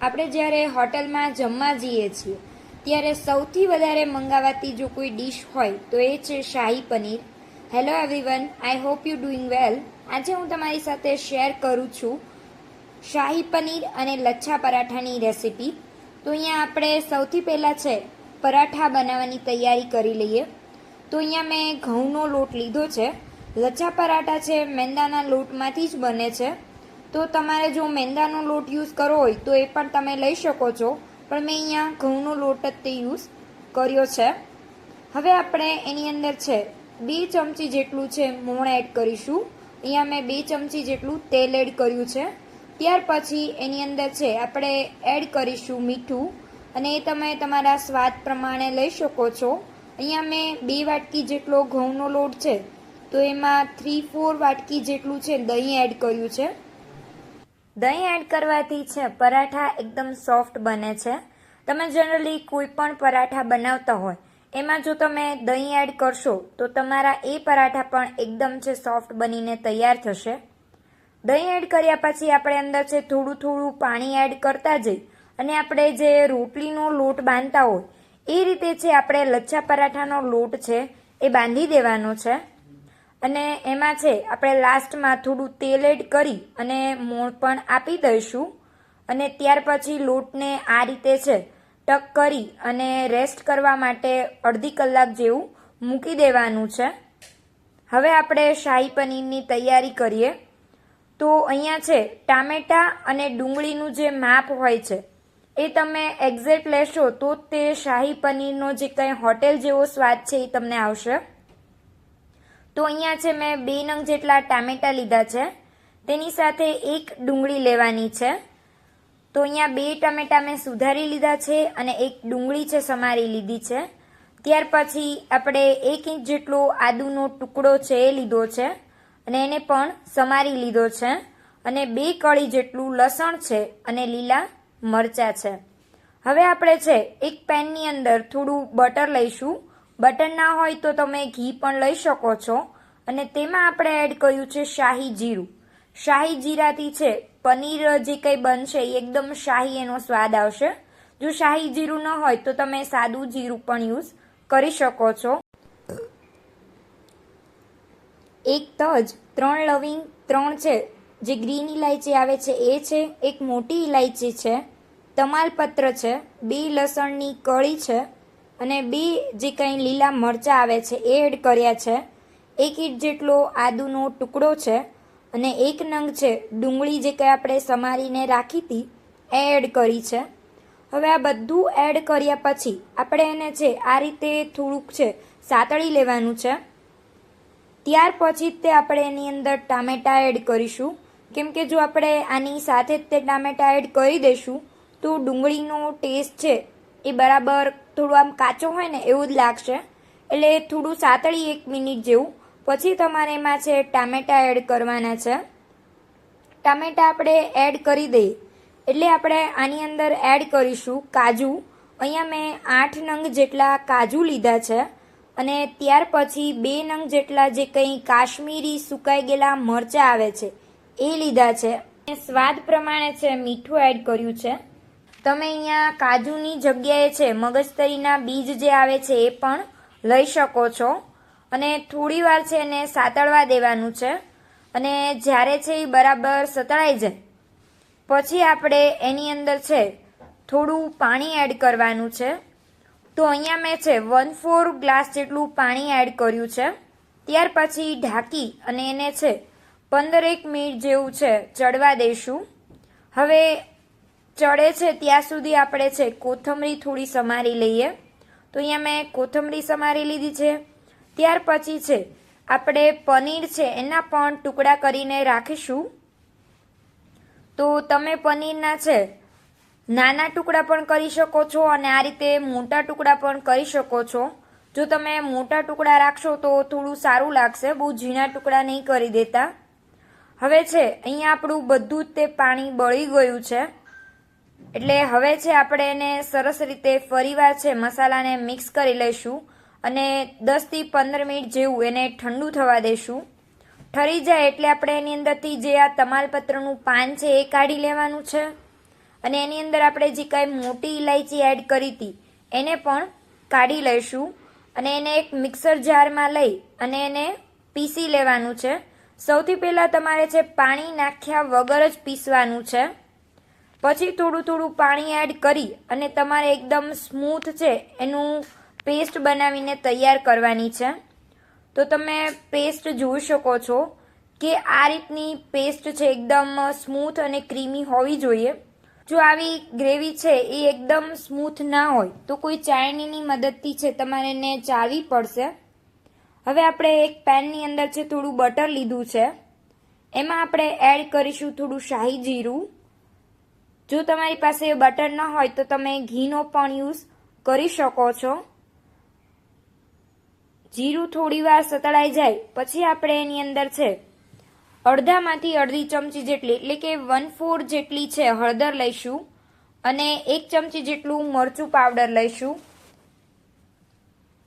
આપણે જ્યારે હોટલમાં જમવા જઈએ છીએ ત્યારે સૌથી વધારે મંગાવાતી જો કોઈ ડીશ હોય તો એ છે shahi paneer. Hello everyone, I hope you doing વેલ. આજે હું તમારી સાથે શેર કરું છું શાહી પનીર અને લચ્છા પરાઠાની રેસીપી. તો અહીંયા આપણે સૌથી પહેલાં છે પરાઠા બનાવવાની તૈયારી કરી લઈએ. તો અહીંયા મેં ઘઉંનો લોટ લીધો છે. લચ્છા પરાઠા છે મેંદાના લોટમાંથી જ બને છે. તો તમારે જો મેંદાનો લોટ યુઝ કરવો હોય તો એ પણ તમે લઈ શકો છો, પણ મેં અહીંયા ઘઉંનો લોટ જ તે યુઝ કર્યો છે. હવે આપણે એની અંદર છે 2 ચમચી જેટલું છે મોણ એડ કરીશું. અહીંયા મેં 2 ચમચી જેટલું તેલ એડ કર્યું છે. ત્યાર પછી એની અંદર છે આપણે એડ કરીશું મીઠું, અને એ તમે તમારા સ્વાદ પ્રમાણે લઈ શકો છો. અહીંયા મેં 2 વાટકી જેટલો ઘઉંનો લોટ છે તો એમાં 3-4 વાટકી જેટલું છે દહીં એડ કર્યું છે. દહીં એડ કરવાથી છે પરાઠા એકદમ સોફ્ટ બને છે. તમે જનરલી કોઈ પણ પરાઠા બનાવતા હોય એમાં જો તમે દહીં એડ કરશો તો તમારા એ પરાઠા પણ એકદમ છે સોફ્ટ બનીને તૈયાર થશે. દહીં એડ કર્યા પછી આપણે અંદર છે થોડું થોડું પાણી એડ કરતા જઈ અને આપણે જે રોટલીનો લોટ બાંધતા હોય એ રીતે છે આપણે લચ્છા પરાઠાનો લોટ છે એ બાંધી દેવાનો છે. અને એમાં છે આપણે લાસ્ટમાં થોડું તેલ એડ કરી અને મોણ પણ આપી દઈશું. અને ત્યાર પછી લોટને આ રીતે છે ટક કરી અને રેસ્ટ કરવા માટે અડધી કલાક જેવું મૂકી દેવાનું છે. હવે આપણે શાહી પનીરની તૈયારી કરીએ. તો અહીંયા છે ટામેટાં અને ડુંગળીનું જે માપ હોય છે એ તમે એક્ઝેક્ટ લેશો તો તે શાહી પનીરનો જે કંઈ હોટેલ જેવો સ્વાદ છે એ તમને આવશે. તો અહીંયા છે મેં 2 નંગ જેટલા ટામેટાં લીધા છે, તેની સાથે 1 ડુંગળી લેવાની છે. તો અહીંયા 2 ટામેટાં મેં સુધારી લીધા છે અને 1 ડુંગળી છે સમારી લીધી છે. ત્યાર પછી આપણે 1 ઇંચ જેટલો આદુનો ટુકડો છે એ લીધો છે અને એને પણ સમારી લીધો છે. અને 2 કળી જેટલું લસણ છે અને લીલા મરચાં છે. હવે આપણે છે એક પેનની અંદર થોડું બટર લઈશું. બટર ના હોય તો તમે ઘી પણ લઈ શકો છો. અને તેમાં આપણે એડ કર્યું છે શાહી જીરું. શાહી જીરાથી છે પનીર જે કંઈ બનશે એ એકદમ શાહી એનો સ્વાદ આવશે. જો શાહી જીરું ન હોય તો તમે સાદું જીરું પણ યુઝ કરી શકો છો. 1 તજ, 3 લવિંગ, 3 છે જે ગ્રીન ઇલાયચી આવે છે એ છે, 1 મોટી ઇલાયચી છે, તમાલપત્ર છે, 2 લસણની કળી છે અને 2 જે કંઈ લીલા મરચાં આવે છે એ એડ કર્યા છે. 1 ઇંચ જેટલો આદુનો ટુકડો છે અને 1 નંગ છે ડુંગળી જે કંઈ આપણે સમારીને રાખી હતી એ એડ કરી છે. હવે આ બધું એડ કર્યા પછી આપણે એને છે આ રીતે થોડુંક છે સાતળી લેવાનું છે. ત્યાર પછી તે આપણે એની અંદર ટામેટાં એડ કરીશું, કેમ કે જો આપણે આની સાથે જ તે ટામેટાં એડ કરી દઈશું તો ડુંગળીનો ટેસ્ટ છે એ બરાબર થોડું આમ કાચો હોય ને એવું જ લાગશે. એટલે થોડું સાતળી 1 મિનિટ જેવું પછી તમારે એમાં છે ટામેટાં એડ કરવાના છે. ટામેટાં આપણે એડ કરી દઈએ એટલે આપણે આની અંદર એડ કરીશું કાજુ. અહીંયા મેં 8 નંગ જેટલા કાજુ લીધા છે અને ત્યાર પછી 2 નંગ જેટલા જે કંઈ કાશ્મીરી સુકાઈ ગયેલા મરચાં આવે છે એ લીધા છે. સ્વાદ પ્રમાણે છે મીઠું એડ કર્યું છે. તમે અહીંયા કાજુની જગ્યાએ છે મગજતરીના બીજ જે આવે છે એ પણ લઈ શકો છો. અને થોડી વાર છે એને સાતળવા દેવાનું છે. અને જ્યારે છે એ બરાબર સતળાઈ જાય પછી આપણે એની અંદર છે થોડું પાણી એડ કરવાનું છે. તો અહીંયા મેં છે 1/4 ગ્લાસ જેટલું પાણી એડ કર્યું છે. ત્યાર પછી ઢાંકી અને એને છે 15-1 મિનિટ જેવું છે ચડવા દઈશું. હવે ચડે છે ત્યાં સુધી આપણે છે કોથમરી થોડી સમારી લઈએ. તો અહીંયા મેં કોથમરી સમારી લીધી છે. ત્યાર પછી છે આપણે પનીર છે એના પણ ટુકડા કરીને રાખીશું. તો તમે પનીરના છે નાના ટુકડા પણ કરી શકો છો અને આ રીતે મોટા ટુકડા પણ કરી શકો છો. જો તમે મોટા ટુકડા રાખશો તો થોડું સારું લાગશે, બહુ ઝીણા ટુકડા નહીં કરી દેતા. હવે છે અહીંયા આપણું બધું જ તે પાણી બળી ગયું છે. એટલે હવે છે આપણે એને સરસ રીતે ફરીવાર છે મસાલાને મિક્સ કરી લઈશું અને 10 થી 15 મિનિટ જેવું એને ઠંડુ થવા દઈશું. ઠરી જાય એટલે આપણે એની અંદરથી જે આ તમાલપત્રનું પાન છે એ કાઢી લેવાનું છે અને એની અંદર આપણે જે કાંઈ મોટી ઇલાયચી એડ કરી હતી એને પણ કાઢી લઈશું અને એને એક મિક્સર જારમાં લઈ અને એને પીસી લેવાનું છે. સૌથી પહેલાં તમારે છે પાણી નાખ્યા વગર જ પીસવાનું છે. પછી થોડું થોડું પાણી એડ કરી અને તમારે એકદમ સ્મૂથ છે એનું પેસ્ટ બનાવીને તૈયાર કરવાની છે. તો તમે પેસ્ટ જોઈ શકો છો કે આ રીતની પેસ્ટ છે એકદમ સ્મૂથ અને ક્રીમી હોવી જોઈએ. જો આવી ગ્રેવી છે એ એકદમ સ્મૂથ ના હોય તો કોઈ ચાળણીની મદદથી છે તમારે એને ચાળવી પડશે. હવે આપણે એક પેનની અંદર છે થોડું બટર લીધું છે. એમાં આપણે એડ કરીશું થોડું શાહી જીરું. જો તમારી પાસે બટર ન હોય તો તમે ઘીનો પણ યુઝ કરી શકો છો. જીરું થોડી વાર સતળાઈ જાય પછી આપણે એની અંદર છે અડધામાંથી અડધી ચમચી જેટલી એટલે કે 1/4 જેટલી છે હળદર લઈશું અને 1 ચમચી જેટલું મરચું પાવડર લઈશું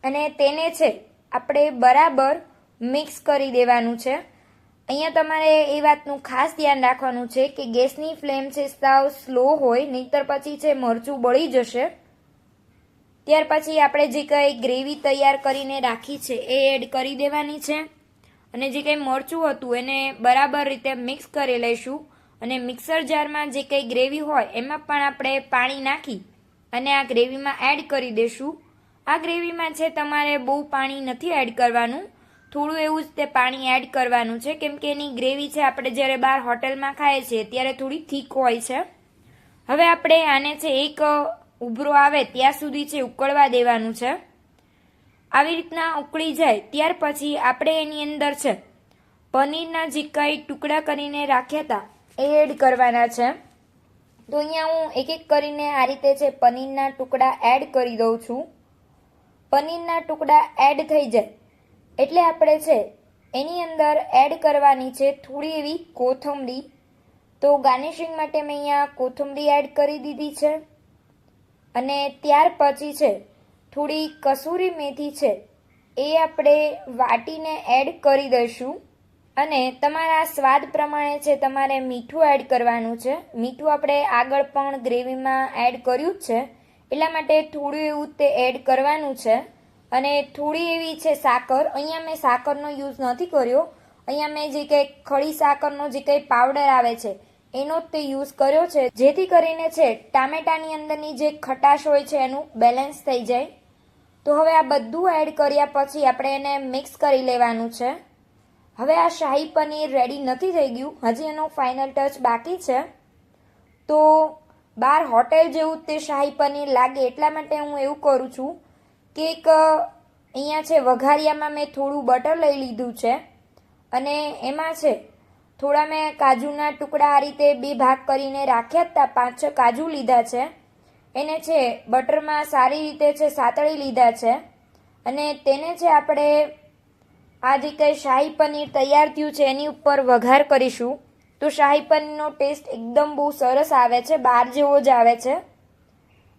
અને તેને છે આપણે બરાબર મિક્સ કરી દેવાનું છે. અહીંયા તમારે એ વાતનું ખાસ ધ્યાન રાખવાનું છે કે ગેસની ફ્લેમ છે સાવ સ્લો હોય, નહીંતર પછી છે મરચું બળી જશે. ત્યાર પછી આપણે જે કંઈ ગ્રેવી તૈયાર કરીને રાખી છે એ એડ કરી દેવાની છે અને જે કંઈ મરચું હતું એને બરાબર રીતે મિક્સ કરી લઈશું અને મિક્સર જારમાં જે કંઈ ગ્રેવી હોય એમાં પણ આપણે પાણી નાખી અને આ ગ્રેવીમાં એડ કરી દઈશું. આ ગ્રેવીમાં છે તમારે બહુ પાણી નથી એડ કરવાનું, થોડું એવું જ તે પાણી એડ કરવાનું છે કેમ કે એની ગ્રેવી છે આપણે જ્યારે બહાર હોટલમાં ખાઈએ છીએ ત્યારે થોડી થીક હોય છે. હવે આપણે આને છે એક ઉભરો આવે ત્યાં સુધી છે ઉકળવા દેવાનું છે. આવી રીતના ઉકળી જાય ત્યાર પછી આપણે એની અંદર છે પનીરના જે કંઈ ટુકડા કરીને રાખ્યા હતા એ એડ કરવાના છે. તો અહીંયા હું એક એક કરીને આ રીતે છે પનીરના ટુકડા એડ કરી દઉં છું. પનીરના ટુકડા એડ થઈ જાય એટલે આપણે છે એની અંદર એડ કરવાની છે થોડી એવી કોથમરી. તો ગાર્નિશિંગ માટે મેં અહીંયા કોથમરી એડ કરી દીધી છે અને ત્યાર પછી છે થોડી કસૂરી મેથી છે એ આપણે વાટીને એડ કરી દઈશું અને તમારા સ્વાદ પ્રમાણે છે તમારે મીઠું એડ કરવાનું છે. મીઠું આપણે આગળ પણ ગ્રેવીમાં એડ કર્યું જ છે એટલા માટે થોડું એવું તે એડ કરવાનું છે અને થોડી એવી છે સાકર. અહીંયા મેં સાકરનો યુઝ નથી કર્યો, અહીંયા મેં જે કંઈ ખડી સાકરનો જે કંઈ પાવડર આવે છે એનો જ તે યુઝ કર્યો છે જેથી કરીને છે ટામેટાની અંદરની જે ખટાશ હોય છે એનું બેલેન્સ થઈ જાય. તો હવે આ બધું એડ કર્યા પછી આપણે એને મિક્સ કરી લેવાનું છે. હવે આ શાહી પનીર રેડી નથી થઈ ગયું, હજી એનો ફાઇનલ ટચ બાકી છે. તો બહાર હોટેલ જેવું તે શાહી પનીર લાગે એટલા માટે હું એવું કરું છું કે એક અહીંયા છે વઘારિયામાં મેં થોડું બટર લઈ લીધું છે અને એમાં છે થોડા મેં કાજુના ટુકડા આ રીતે 2 ભાગ કરીને રાખ્યા હતા. 5-6 કાજુ લીધા છે, એને છે બટરમાં સારી રીતે છે સાતળી લીધા છે અને તેને છે આપણે આ જે કંઈ શાહી પનીર તૈયાર થયું છે એની ઉપર વઘાર કરીશું. તો શાહી પનીરનો ટેસ્ટ એકદમ બહુ સરસ આવે છે, બહાર જેવો જ આવે છે.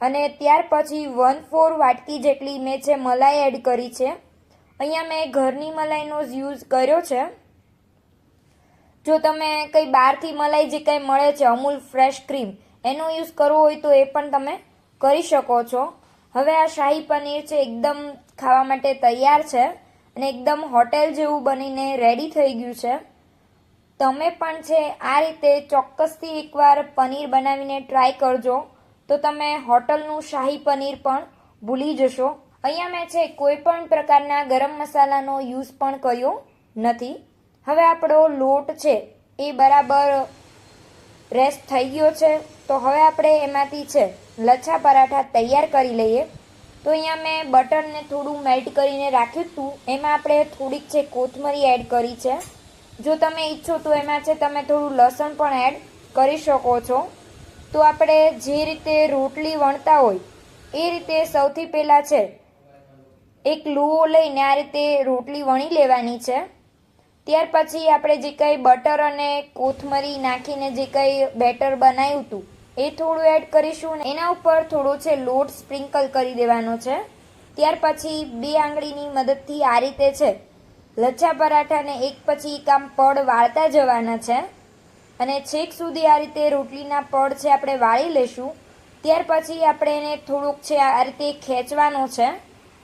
અને ત્યાર પછી 1/4 વાટકી જેટલી મેં છે મલાઈ એડ કરી છે. અહીંયા મેં ઘરની મલાઈનો જ યુઝ કર્યો છે. જો તમે કંઈ બહારથી મલાઈ જે કંઈ મળે છે અમૂલ ફ્રેશ ક્રીમ એનો યુઝ કરવો હોય તો એ પણ તમે કરી શકો છો. હવે આ શાહી પનીર છે એકદમ ખાવા માટે તૈયાર છે અને એકદમ હોટેલ જેવું બનીને રેડી થઈ ગયું છે. તમે પણ છે આ રીતે ચોક્કસથી એકવાર પનીર બનાવીને ટ્રાય કરજો તો તમે હોટલનું શાહી પનીર પણ ભૂલી જશો. અહીંયા મેં છે કોઈ પણ પ્રકારના ગરમ મસાલાનો યુઝ પણ કર્યો નથી. હવે આપણો લોટ છે એ બરાબર રેસ્ટ થઈ ગયો છે. તો હવે આપણે એમાંથી છે લચ્છા પરાઠા તૈયાર કરી લઈએ. તો અહીંયા મેં બટરને થોડું મેલ્ટ કરીને રાખ્યું હતું, એમાં આપણે થોડીક છે કોથમરી એડ કરી છે. જો તમે ઈચ્છો તો એમાં છે તમે થોડું લસણ પણ એડ કરી શકો છો. તો આપણે જે રીતે રોટલી વણતા હોય એ રીતે સૌથી પહેલાં છે એક લુઓ લઈને આ રીતે રોટલી વણી લેવાની છે. ત્યાર પછી આપણે જે કંઈ બટર અને કોથમરી નાખીને જે કંઈ બેટર બનાવ્યું હતું એ થોડું એડ કરીશું અને એના ઉપર થોડો છે લોટ સ્પ્રિંકલ કરી દેવાનો છે. ત્યાર પછી 2 આંગળીની મદદથી આ રીતે છે લચ્છા પરાઠાને એક પછી એક આમ પડ વાળતા જવાના છે. અને છેક સુધી આ રીતે રોટલીના પડ છે આપણે વાળી લેશું. ત્યાર પછી આપણે એને થોડુંક છે આ રીતે ખેંચવાનો છે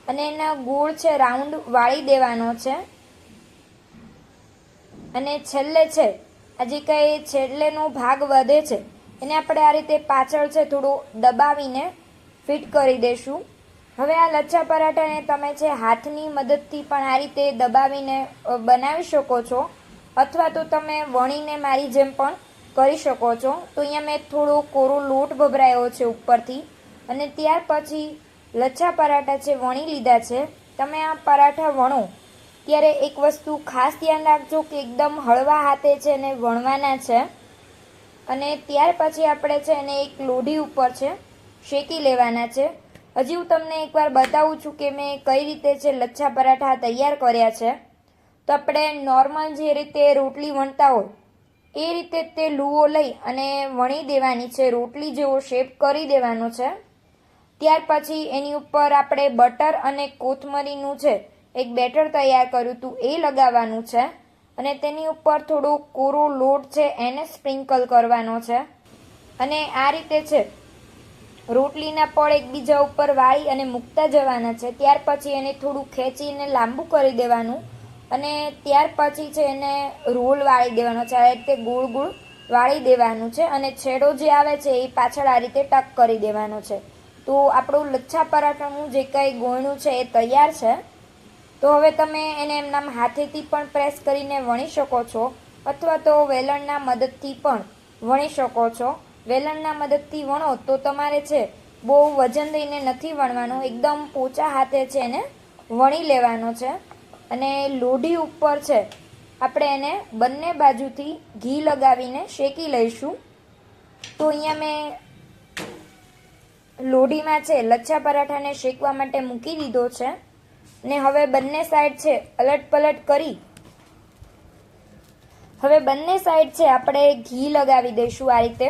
અને એના ગોળ છે રાઉન્ડ વાળી દેવાનો છે. અને છેલ્લે છે આ જે કંઈ છેલ્લેનો ભાગ વધે છે એને આપણે આ રીતે પાછળ છે થોડું દબાવીને ફિટ કરી દઈશું. હવે આ લચ્છા પરાઠાને તમે છે હાથની મદદથી પણ આ રીતે દબાવીને બનાવી શકો છો, અથવા તો તમે વણીને મારી જેમ પણ કરી શકો છો. તો અહીંયા મેં થોડો કોરો લોટ ભભરાયો છે ઉપરથી, અને ત્યાર પછી લચ્છા પરાઠા છે વણી લીધા છે. તમે આ પરાઠા વણો ત્યારે એક વસ્તુ ખાસ ધ્યાન રાખજો કે એકદમ હળવા હાથે છે એને વણવાના છે. અને ત્યાર પછી આપણે છે એને એક લોઢી ઉપર છે શેકી લેવાના છે. હજી હું તમને એકવાર બતાવું છું કે મેં કઈ રીતે છે લચ્છા પરાઠા તૈયાર કર્યા છે. તો આપણે નોર્મલ જે રીતે રોટલી વણતા હોય એ રીતે તે લૂવો લઈ અને વણી દેવાની છે, રોટલી જેવો શેપ કરી દેવાનો છે. ત્યાર પછી એની ઉપર આપણે બટર અને કોથમરીનું છે એક બેટર તૈયાર કર્યું હતું એ લગાવવાનું છે, અને તેની ઉપર થોડો કોરો લોટ છે એને સ્પ્રિંકલ કરવાનો છે. અને આ રીતે છે રોટલીના પડ એકબીજા ઉપર વાળી અને મૂકતા જવાના છે. ત્યાર પછી એને થોડું ખેંચીને લાંબુ કરી દેવાનું, અને ત્યાર પછી છે એને રોલ વાળી દેવાનો છે. આ રીતે ગોળ ગોળ વાળી દેવાનું છે, અને છેડો જે આવે છે એ પાછળ આ રીતે ટક કરી દેવાનો છે. તો આપણું લચ્છા પરાઠાનું જે કંઈ ગોળનું છે એ તૈયાર છે. તો હવે તમે એને એમનામ હાથેથી પણ પ્રેસ કરીને વણી શકો છો, અથવા તો વેલણના મદદથી પણ વણી શકો છો. વેલણના મદદથી વણો તો તમારે છે બહુ વજન દઈને નથી વણવાનું, એકદમ પોચા હાથે છે એને વણી લેવાનો છે. અને લોઢી ઉપર છે આપણે એને બંને બાજુથી ઘી લગાવીને શેકી લઈશું. તો અહીંયા મેં લોઢીમાં છે લચ્છા પરાઠાને શેકવા માટે મૂકી દીધો છે, ને હવે બંને સાઈડ છે અલટ પલટ કરી હવે બંને સાઈડ છે આપણે ઘી લગાવી દઈશું. આ રીતે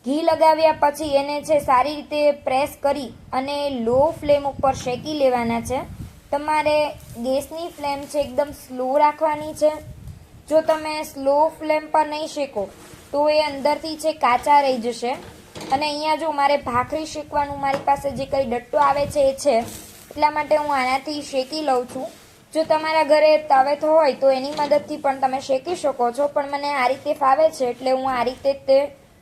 ઘી લગાવ્યા પછી એને છે સારી રીતે પ્રેસ કરી અને લો ફ્લેમ ઉપર શેકી લેવાના છે. તમારે ગેસની ફ્લેમ છે એકદમ સ્લો રાખવાની છે. જો તમે સ્લો ફ્લેમ પર નહીં શેકો તો એ અંદરથી છે કાચા રહી જશે. અને અહીંયા જો મારે ભાખરી શેકવાનું મારી પાસે જે કંઈ ડટ્ટો આવે છે એ છે, એટલા માટે હું આનાથી શેકી લઉં છું. જો તમારા ઘરે તવેથો હોય તો એની મદદથી પણ તમે શેકી શકો છો, પણ મને આ રીતે ફાવે છે એટલે હું આ રીતે તે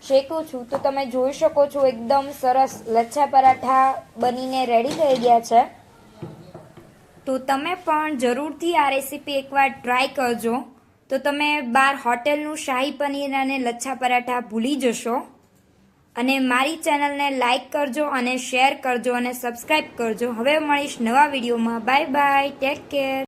શેકું છું. તો તમે જોઈ શકો છો એકદમ સરસ લચ્છા પરાઠા બનીને રેડી થઈ ગયા છે. તો તમે પણ જરૂરથી આ રેસીપી એકવાર ટ્રાય કરજો, તો તમે બહાર હોટેલનું શાહી પનીર અને લચ્છા પરાઠા ભૂલી જશો. અને મારી ચેનલને લાઈક કરજો અને શેર કરજો અને સબસ્ક્રાઈબ કરજો. હવે મળીશ નવા વિડીયોમાં. Bye bye, take care.